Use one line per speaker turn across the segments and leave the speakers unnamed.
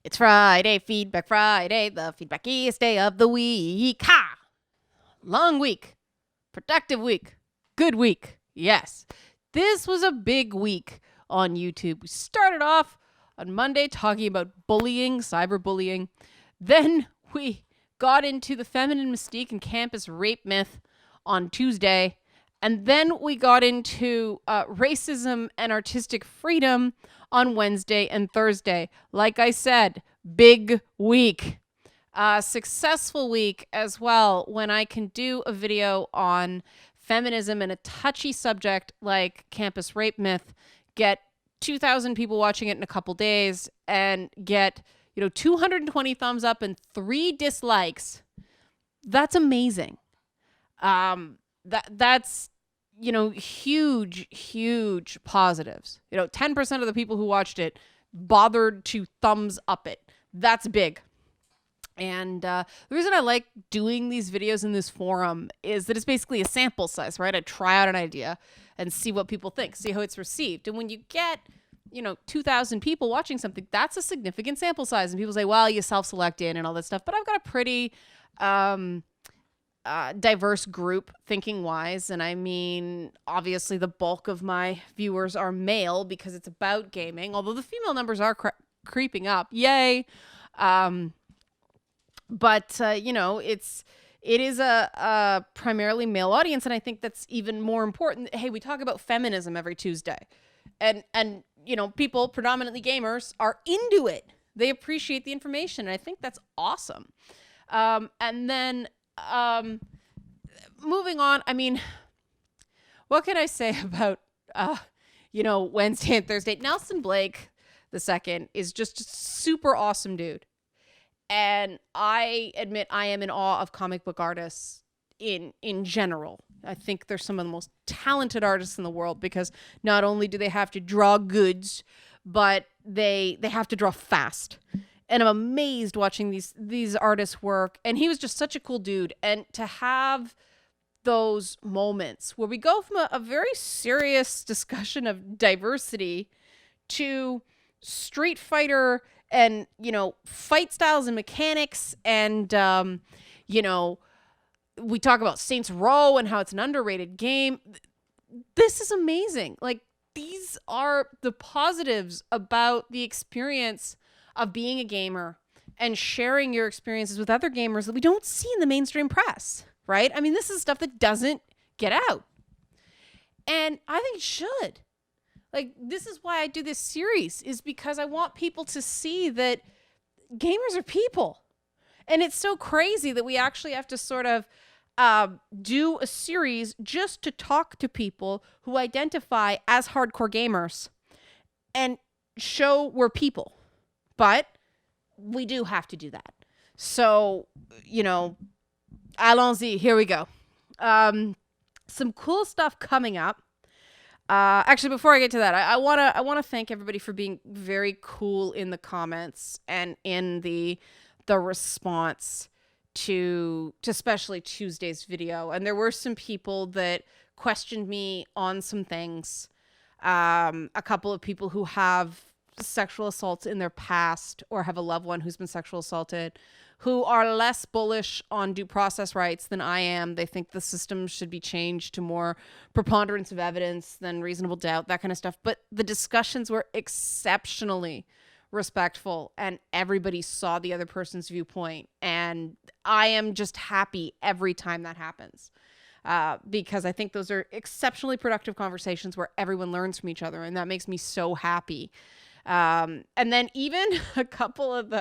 It's Friday, Feedback Friday, the feedbackiest day of the week. Ha! Long week, productive week, good week. Yes, this was a big week on YouTube. We started off on Monday talking about bullying, cyberbullying. Then we got into the feminine mystique and campus rape myth on Tuesday. And then we got into racism and artistic freedom on Wednesday and Thursday. Like I said, big week. Successful week as well when I can do a video on feminism and a touchy subject like campus rape myth, get 2,000 people watching it in a couple days and get 220 thumbs up and 3 dislikes. That's amazing. That's huge positives. 10% of the people who watched it bothered to thumbs up it. That's big. And the reason I like doing these videos in this forum is that it's basically a sample size, right? I try out an idea and see what people think, see how it's received. And when you get 2,000 people watching something, that's a significant sample size. And people say, well, you self-select in and all that stuff. But I've got a pretty diverse group thinking wise. And I mean, obviously the bulk of my viewers are male because it's about gaming, although the female numbers are creeping up. Yay. But it is a primarily male audience. And I think that's even more important. Hey, we talk about feminism every Tuesday and people, predominantly gamers, are into it. They appreciate the information. And I think that's awesome. And then, moving on, I mean, what can I say about, Wednesday and Thursday? Nelson Blake II is just a super awesome dude. And I admit I am in awe of comic book artists in general. I think they're some of the most talented artists in the world because not only do they have to draw goods, but they have to draw fast. And I'm amazed watching these artists work. And he was just such a cool dude. And to have those moments where we go from a very serious discussion of diversity to Street Fighter and, fight styles and mechanics. And, we talk about Saints Row and how it's an underrated game. This is amazing. Like, these are the positives about the experience of being a gamer and sharing your experiences with other gamers that we don't see in the mainstream press, right? I mean, this is stuff that doesn't get out. And I think it should. Like, this is why I do this series, is because I want people to see that gamers are people. And it's so crazy that we actually have to sort of do a series just to talk to people who identify as hardcore gamers and show we're people. But we do have to do that. So, allons-y, here we go. Some cool stuff coming up. Actually, before I get to that, I wanna thank everybody for being very cool in the comments and in the response to especially Tuesday's video. And there were some people that questioned me on some things. A couple of people who have sexual assaults in their past or have a loved one who's been sexual assaulted, who are less bullish on due process rights than I am. They think the system should be changed to more preponderance of evidence than reasonable doubt, that kind of stuff. But the discussions were exceptionally respectful and everybody saw the other person's viewpoint. And I am just happy every time that happens. Because I think those are exceptionally productive conversations where everyone learns from each other. And that makes me so happy. And then even a couple of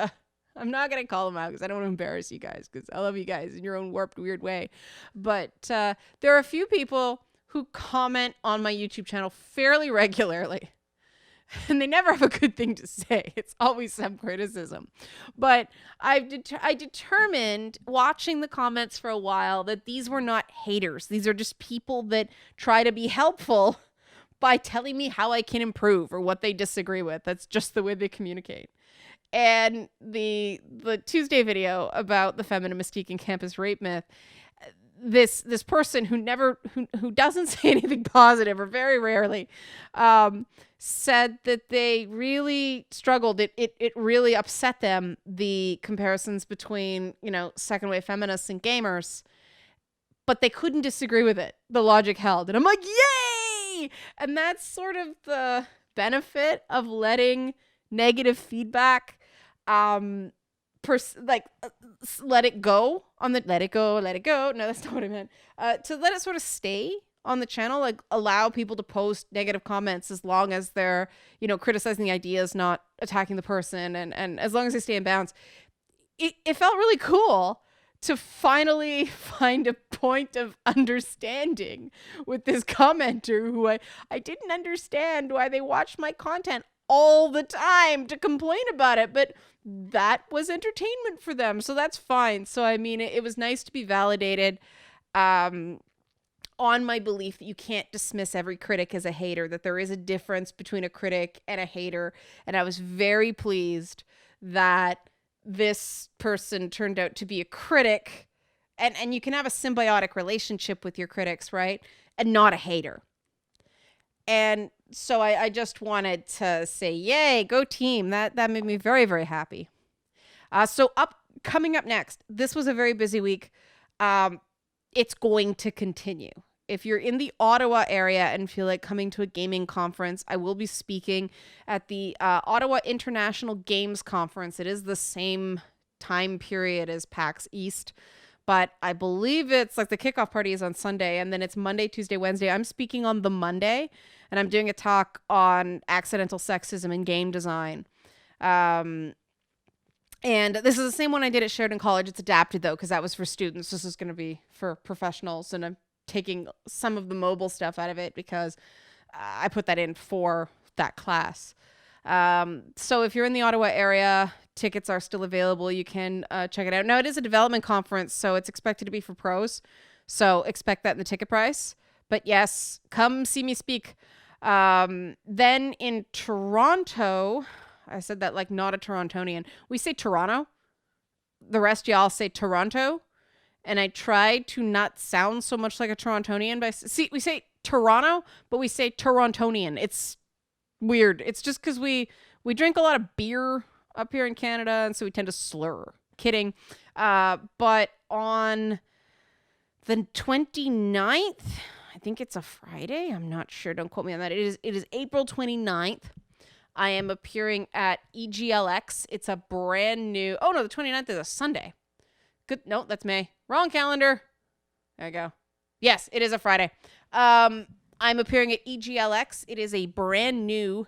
I'm not going to call them out because I don't want to embarrass you guys because I love you guys in your own warped, weird way. But there are a few people who comment on my YouTube channel fairly regularly. And they never have a good thing to say. It's always some criticism. But I determined, watching the comments for a while, that these were not haters. These are just people that try to be helpful by telling me how I can improve or what they disagree with. That's just the way they communicate. And the Tuesday video about the feminine mystique and campus rape myth, this person who doesn't say anything positive, or very rarely, said that they really struggled. It really upset them, the comparisons between, second wave feminists and gamers, but they couldn't disagree with it. The logic held, and I'm like, yay! And that's sort of the benefit of letting negative feedback, let it go. Let it go. No, that's not what I meant. To let it sort of stay on the channel, like allow people to post negative comments as long as they're, criticizing the ideas, not attacking the person, and as long as they stay in bounds. It felt really cool to finally find a point of understanding with this commenter who I didn't understand why they watched my content all the time to complain about it, but that was entertainment for them, so that's fine. So I mean, it was nice to be validated on my belief that you can't dismiss every critic as a hater, that there is a difference between a critic and a hater. And I was very pleased that this person turned out to be a critic, and you can have a symbiotic relationship with your critics, right? And not a hater. And so I just wanted to say, yay, go team. That made me very, very happy. Coming up next, this was a very busy week. It's going to continue. If you're in the Ottawa area and feel like coming to a gaming conference, I will be speaking at the Ottawa International Games Conference. It is the same time period as PAX East, but I believe it's like the kickoff party is on Sunday, and then it's Monday, Tuesday, Wednesday. I'm speaking on the Monday, and I'm doing a talk on accidental sexism in game design. And this is the same one I did at Sheridan College. It's adapted, though, because that was for students. This is going to be for professionals, and I'm taking some of the mobile stuff out of it because I put that in for that class. So if you're in the Ottawa area, tickets are still available. You can check it out. Now, it is a development conference, so it's expected to be for pros. So expect that in the ticket price. But yes, come see me speak. Then in Toronto, I said that like not a Torontonian. We say Toronto. The rest y'all say Toronto. And I try to not sound so much like a Torontonian. We say Toronto, but we say Torontonian. It's weird. It's just because we drink a lot of beer up here in Canada, and so we tend to slur. Kidding. But on the 29th, I think it's a Friday. I'm not sure. Don't quote me on that. It is April 29th. I am appearing at EGLX. It's a brand new... Oh, no, the 29th is a Sunday. Good. No, that's May. Wrong calendar. There you go. Yes, it is a Friday. I'm appearing at EGLX. It is a brand new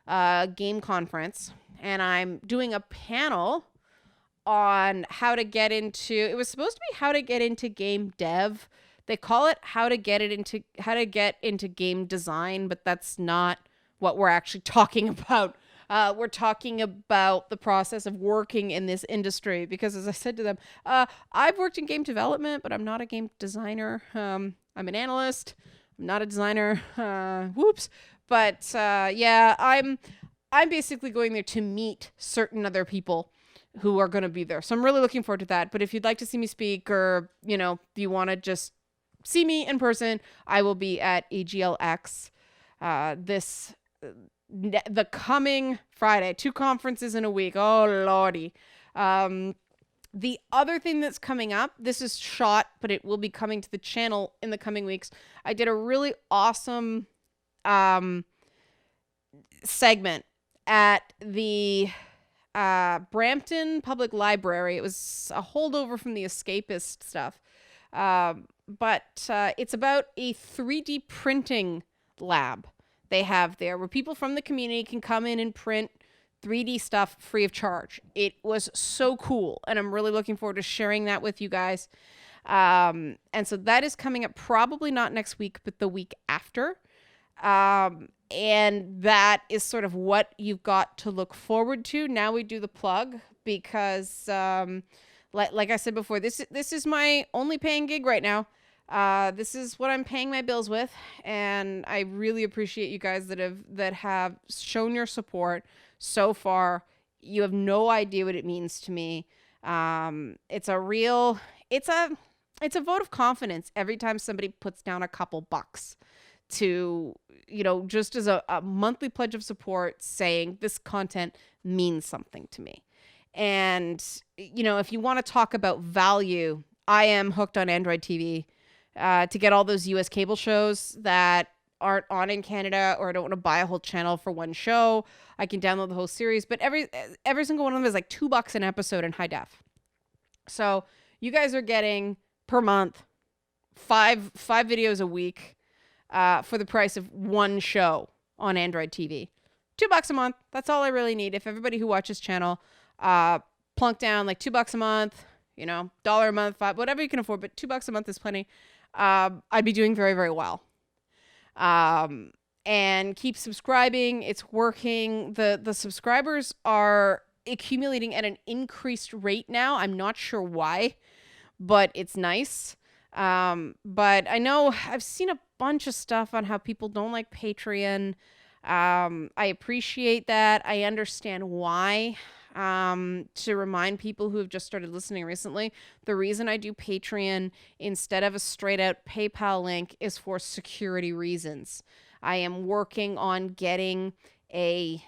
game conference, and I'm doing a panel on how to get into... It was supposed to be how to get into game dev. They call it how to get into game design, but that's not what we're actually talking about. We're talking about the process of working in this industry, because as I said to them, I've worked in game development, but I'm not a game designer. I'm an analyst. I'm not a designer. Whoops. But yeah, I'm basically going there to meet certain other people who are going to be there. So I'm really looking forward to that. But if you'd like to see me speak, or, you want to just see me in person, I will be at EGLX the coming Friday. 2 conferences in a week. Oh, lordy. The other thing that's coming up, this is shot, but it will be coming to the channel in the coming weeks. I did a really awesome segment at the Brampton Public Library. It was a holdover from the escapist stuff. But it's about a 3D printing lab they have there, where people from the community can come in and print 3D stuff free of charge. It was so cool, and I'm really looking forward to sharing that with you guys. And so that is coming up, probably not next week, but the week after. And that is sort of what you've got to look forward to. Now we do the plug, because like I said before, this is my only paying gig right now. This is what I'm paying my bills with, and I really appreciate you guys that have shown your support so far. You have no idea what it means to me. It's a it's a vote of confidence every time somebody puts down a couple bucks to, just as a monthly pledge of support, saying this content means something to me. And, if you want to talk about value, I am hooked on Android TV to get all those US cable shows that aren't on in Canada, or I don't want to buy a whole channel for one show. I can download the whole series, but every single one of them is like $2 an episode in high def. So you guys are getting per month five videos a week for the price of one show on Android TV. $2 a month. That's all I really need. If everybody who watches channel plunk down like $2 a month, $1 a month, whatever you can afford, but $2 a month is plenty. I'd be doing very, very well. And keep subscribing. It's working. The subscribers are accumulating at an increased rate now. I'm not sure why, but it's nice. But I know I've seen a bunch of stuff on how people don't like Patreon. I appreciate that. I understand why. To remind people who have just started listening recently, the reason I do Patreon instead of a straight out PayPal link is for security reasons. I am working on getting a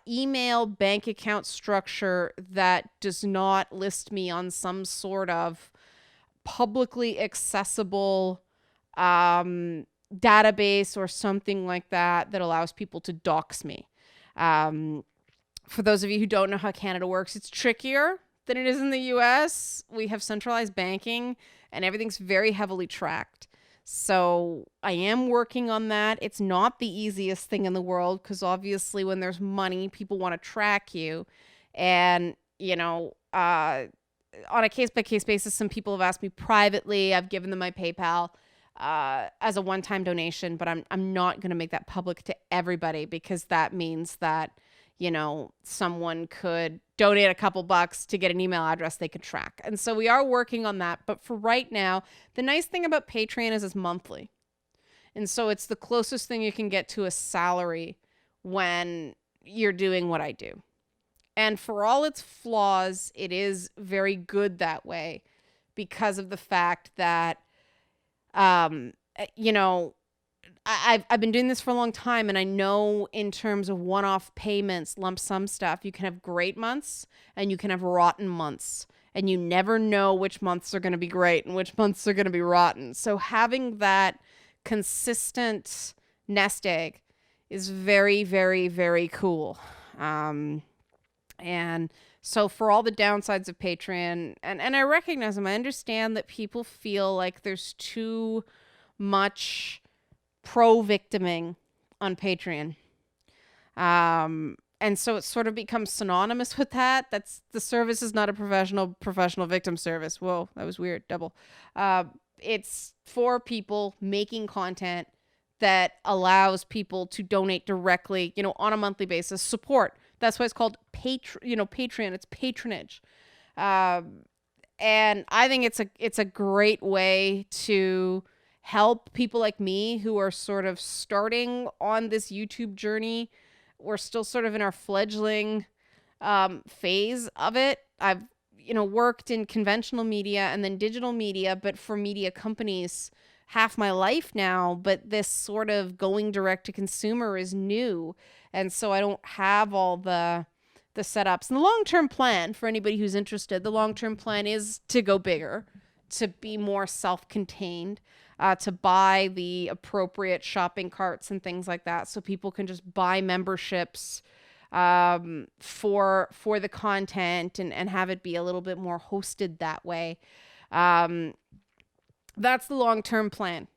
email bank account structure that does not list me on some sort of publicly accessible database or something like that allows people to dox me. For those of you who don't know how Canada works, it's trickier than it is in the US. We have centralized banking and everything's very heavily tracked. So I am working on that. It's not the easiest thing in the world because obviously when there's money, people want to track you. And, on a case-by-case basis, some people have asked me privately. I've given them my PayPal as a one-time donation, but I'm not going to make that public to everybody because that means that someone could donate a couple bucks to get an email address they could track. And so we are working on that. But for right now, the nice thing about Patreon is it's monthly. And so it's the closest thing you can get to a salary when you're doing what I do. And for all its flaws, it is very good that way because of the fact that, I've been doing this for a long time, and I know in terms of one-off payments, lump sum stuff, you can have great months and you can have rotten months, and you never know which months are going to be great and which months are going to be rotten. So having that consistent nest egg is very, very, very cool. And so for all the downsides of Patreon, and I recognize them, I understand that people feel like there's too much pro-victiming on Patreon. And so it sort of becomes synonymous with that. The service is not a professional victim service. Whoa, that was weird. Double. It's for people making content that allows people to donate directly, on a monthly basis, support. That's why it's called Patreon. It's patronage. And I think it's a great way to help people like me who are sort of starting on this YouTube journey. We're still sort of in our fledgling phase of it. I've, worked in conventional media and then digital media, but for media companies half my life now. But this sort of going direct to consumer is new. And so I don't have all the setups. And the long-term plan, for anybody who's interested, the long-term plan is to go bigger, to be more self-contained, to buy the appropriate shopping carts and things like that, so people can just buy memberships for the content and have it be a little bit more hosted that way. That's the long-term plan,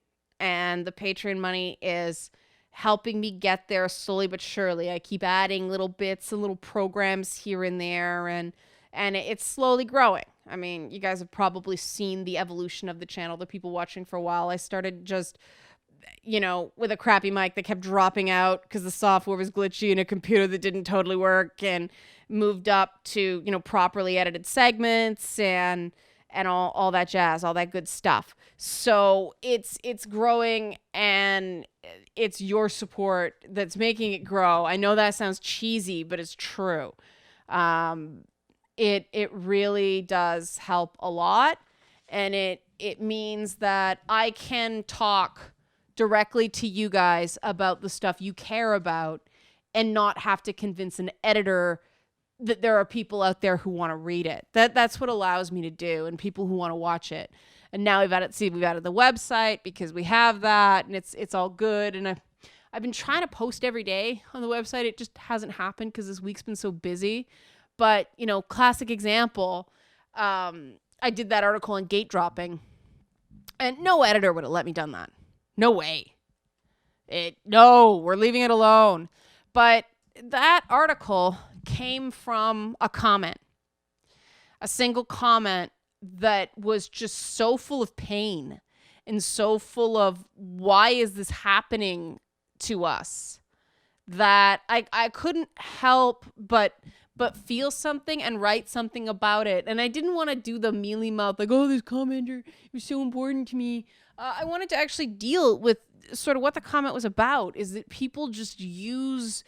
and the Patreon money is helping me get there slowly but surely. I keep adding little bits and little programs here and there, and it's slowly growing. I mean, you guys have probably seen the evolution of the channel, the people watching for a while. I started just, with a crappy mic that kept dropping out because the software was glitchy and a computer that didn't totally work, and moved up to, properly edited segments and all that jazz, all that good stuff. So it's growing, and it's your support that's making it grow. I know that sounds cheesy, but it's true. It really does help a lot, and it It means that I can talk directly to you guys about the stuff you care about and not have to convince an editor that there are people out there who want to read it. That's what allows me to do, and people who want to watch it. And now we've added the website because we have that, and it's all good. And I've been trying to post every day on the website. It just hasn't happened because this week's been so busy. But, classic example, I did that article on gate dropping, and no editor would have let me done that. No way. No, we're leaving it alone. But that article came from a comment, a single comment that was just so full of pain and so full of why is this happening to us that I couldn't help but feel something and write something about it. And I didn't want to do the mealy mouth, like, oh, this commenter, it was so important to me. I wanted to actually deal with sort of what the comment was about, is that people just use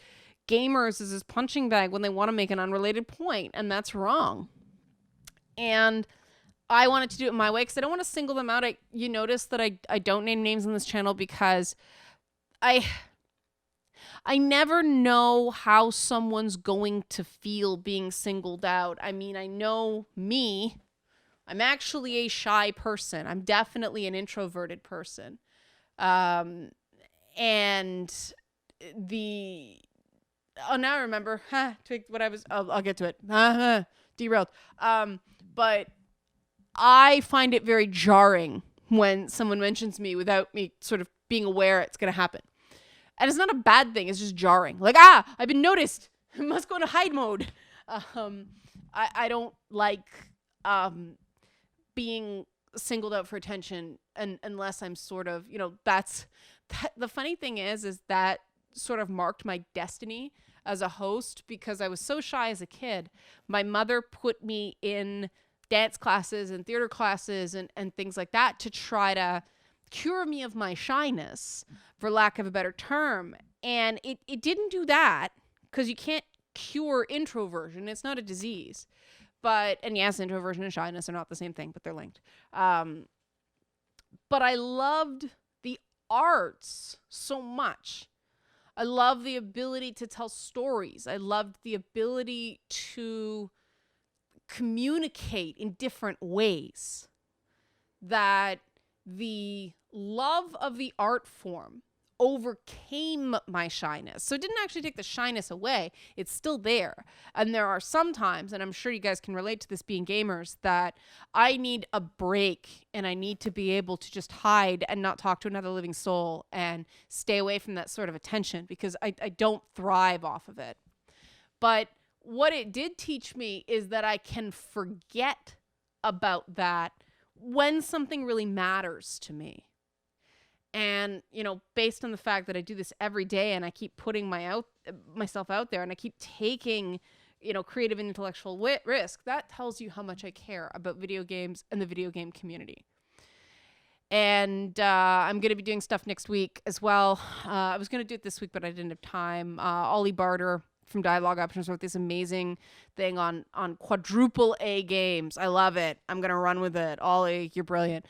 gamers as this punching bag when they want to make an unrelated point, and that's wrong. And I wanted to do it my way because I don't want to single them out. You notice that I don't name names on this channel because I never know how someone's going to feel being singled out. I mean, I know me. I'm actually a shy person. I'm definitely an introverted person. And now I remember, what I was, I'll get to it. Derailed. But I find it very jarring when someone mentions me without me sort of being aware it's going to happen. And it's not a bad thing. It's just jarring. Like, I've been noticed. I must go into hide mode. I don't like being singled out for attention unless I'm sort of, the funny thing is that sort of marked my destiny as a host because I was so shy as a kid. My mother put me in dance classes and theater classes and things like that to try to cure me of my shyness, for lack of a better term. And it didn't do that because you can't cure introversion. It's not a disease. And yes, introversion and shyness are not the same thing, but they're linked. But I loved the arts so much. I love the ability to tell stories. I loved the ability to communicate in different ways. That the love of the art form overcame my shyness. So it didn't actually take the shyness away. It's still there. And there are some times, and I'm sure you guys can relate to this being gamers, that I need a break and I need to be able to just hide and not talk to another living soul and stay away from that sort of attention because I don't thrive off of it. But what it did teach me is that I can forget about that when something really matters to me. And, based on the fact that I do this every day and I keep putting myself out there and I keep taking, creative and intellectual risk, that tells you how much I care about video games and the video game community. And I'm going to be doing stuff next week as well. I was going to do it this week, but I didn't have time. Ollie Barter from Dialogue Options wrote this amazing thing on quadruple A games. I love it. I'm going to run with it. Ollie, you're brilliant.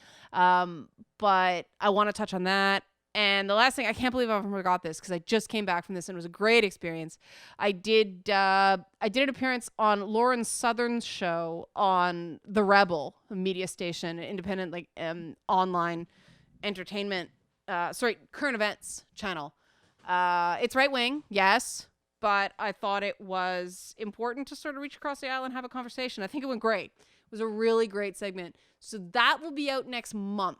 But I want to touch on that. And the last thing, I can't believe I forgot this because I just came back from this and it was a great experience. I did an appearance on Lauren Southern's show on The Rebel, a media station, an independent online entertainment, current events channel. It's right wing, yes, but I thought it was important to sort of reach across the aisle and have a conversation. I think it went great. It was a really great segment. So that will be out next month.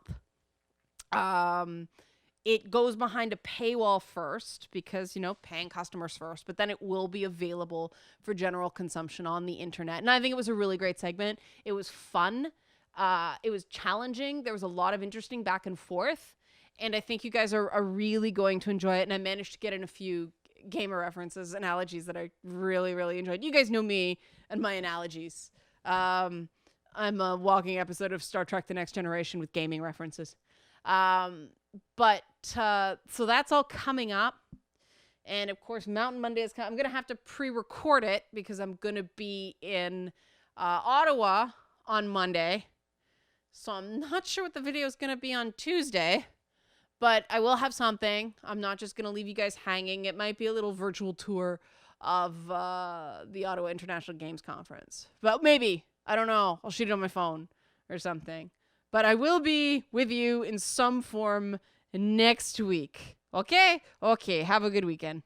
It goes behind a paywall first because, paying customers first, but then it will be available for general consumption on the internet. And I think it was a really great segment. It was fun. It was challenging. There was a lot of interesting back and forth. And I think you guys are really going to enjoy it. And I managed to get in a few gamer references, analogies that I really, really enjoyed. You guys know me and my analogies. I'm a walking episode of Star Trek The Next Generation with gaming references. So that's all coming up. And of course, Mountain Monday is coming. I'm going to have to pre-record it because I'm going to be in Ottawa on Monday. So I'm not sure what the video is going to be on Tuesday, but I will have something. I'm not just going to leave you guys hanging. It might be a little virtual tour of the Ottawa International Games Conference. But maybe. I don't know. I'll shoot it on my phone or something. But I will be with you in some form next week. Okay? Okay. Have a good weekend.